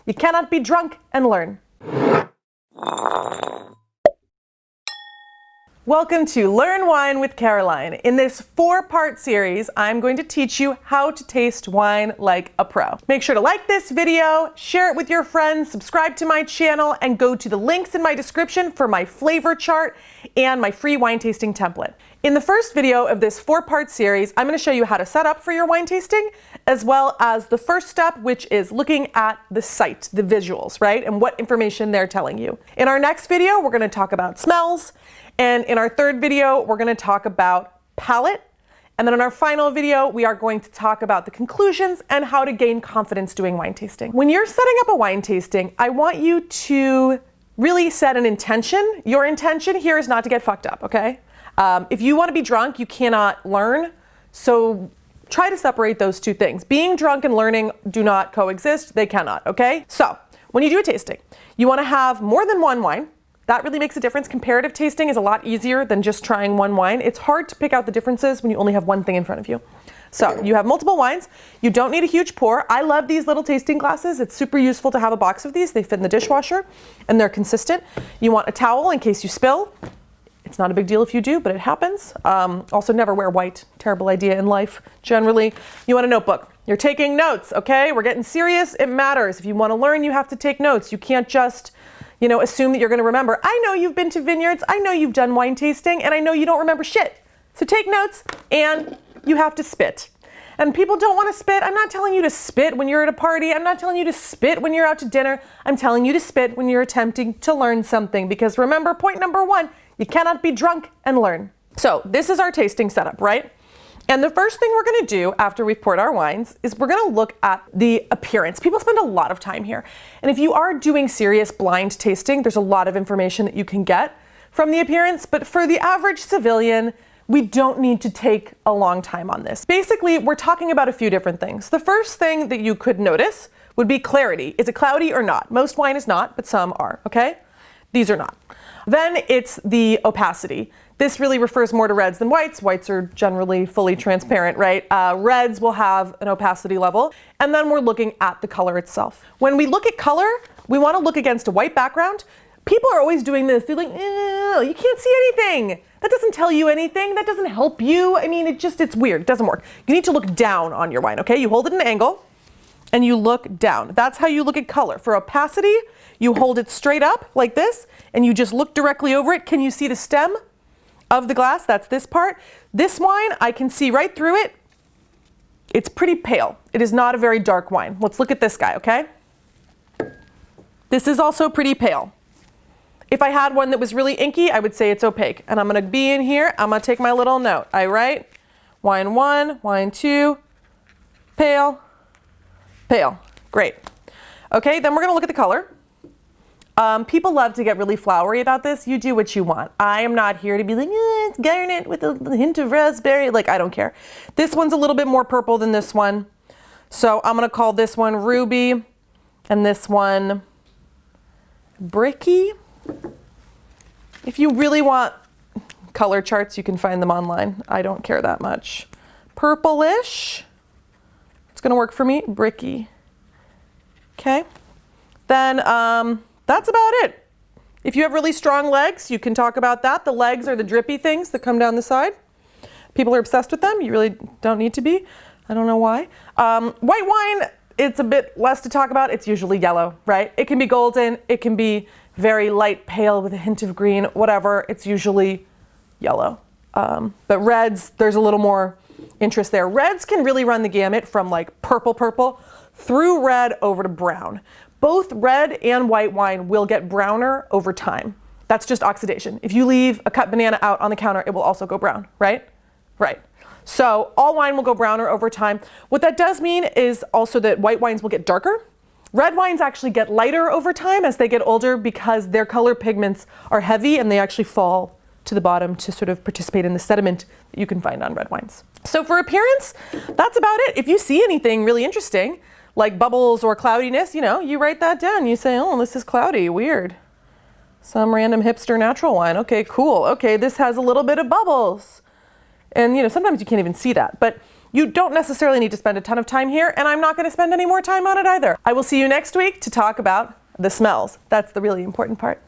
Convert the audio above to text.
You cannot be drunk and learn. Welcome to Learn Wine with Caroline. In this 4-part series, I'm going to teach you how to taste wine like a pro. Make sure to like this video, share it with your friends, subscribe to my channel, and go to the links in my description for my flavor chart and my free wine tasting template. In the first video of this 4-part series, I'm going to show you how to set up for your wine tasting, as well as the first step, which is looking at the site, the visuals, right? And what information they're telling you. In our next video, we're going to talk about smells. And in our third video, we're going to talk about palate. And then in our final video, we are going to talk about the conclusions and how to gain confidence doing wine tasting. When you're setting up a wine tasting, I want you to really set an intention. Your intention here is not to get fucked up, okay? If you want to be drunk, you cannot learn. So try to separate those two things. Being drunk and learning do not coexist. They cannot, okay? So when you do a tasting, you want to have more than one wine. That really makes a difference. Comparative tasting is a lot easier than just trying one wine. It's hard to pick out the differences when you only have one thing in front of you. So you have multiple wines. You don't need a huge pour. I love these little tasting glasses. It's super useful to have a box of these. They fit in the dishwasher and they're consistent. You want a towel in case you spill. It's not a big deal if you do, but it happens. Also, never wear white. Terrible idea in life, generally. You want a notebook. You're taking notes, okay? We're getting serious. It matters. If you want to learn, you have to take notes. You can't just assume that you're going to remember. I know you've been to vineyards. I know you've done wine tasting, and I know you don't remember shit. So take notes, and you have to spit. And people don't want to spit. I'm not telling you to spit when you're at a party. I'm not telling you to spit when you're out to dinner. I'm telling you to spit when you're attempting to learn something. Because remember, point number 1, you cannot be drunk and learn. So this is our tasting setup, right? And the first thing we're going to do after we've poured our wines is we're going to look at the appearance. People spend a lot of time here. And if you are doing serious blind tasting, there's a lot of information that you can get from the appearance. But for the average civilian, we don't need to take a long time on this. Basically, we're talking about a few different things. The first thing that you could notice would be clarity. Is it cloudy or not? Most wine is not, but some are, okay? These are not. Then it's the opacity. This really refers more to reds than whites. Whites are generally fully transparent, right? Reds will have an opacity level. And then we're looking at the color itself. When we look at color, we want to look against a white background. People are always doing this. They're like, you can't see anything. That doesn't tell you anything. That doesn't help you. I mean, it's weird. It doesn't work. You need to look down on your wine, okay? You hold it at an angle and you look down. That's how you look at color. For opacity, you hold it straight up like this and you just look directly over it. Can you see the stem of the glass? That's this part. This wine, I can see right through it. It's pretty pale. It is not a very dark wine. Let's look at this guy, okay? This is also pretty pale. If I had one that was really inky, I would say it's opaque. And I'm going to be in here. I'm going to take my little note. I write wine 1, wine 2, pale, pale. Great. Okay, then we're going to look at the color. People love to get really flowery about this. You do what you want. I am not here to be like, it's garnet with a hint of raspberry. Like, I don't care. This one's a little bit more purple than this one. So I'm going to call this one ruby and this one bricky. If you really want color charts, you can find them online. I don't care that much. Purplish. It's going to work for me. Bricky. Okay. Then that's about it. If you have really strong legs, you can talk about that. The legs are the drippy things that come down the side. People are obsessed with them. You really don't need to be. I don't know why. White wine, it's a bit less to talk about. It's usually yellow, right? It can be golden. It can be very light pale with a hint of green, whatever. It's usually yellow. But reds, there's a little more interest there. Reds can really run the gamut from like purple through red over to brown. Both red and white wine will get browner over time. That's just oxidation. If you leave a cut banana out on the counter, it will also go brown, right? Right. So all wine will go browner over time. What that does mean is also that white wines will get darker. Red wines actually get lighter over time as they get older because their color pigments are heavy and they actually fall to the bottom to sort of participate in the sediment that you can find on red wines. So for appearance, that's about it. If you see anything really interesting, like bubbles or cloudiness, you write that down. You say, oh, this is cloudy, weird. Some random hipster natural wine. Okay, cool. Okay, this has a little bit of bubbles. And sometimes you can't even see that. But You don't necessarily need to spend a ton of time here, and I'm not going to spend any more time on it either. I will see you next week to talk about the smells. That's the really important part.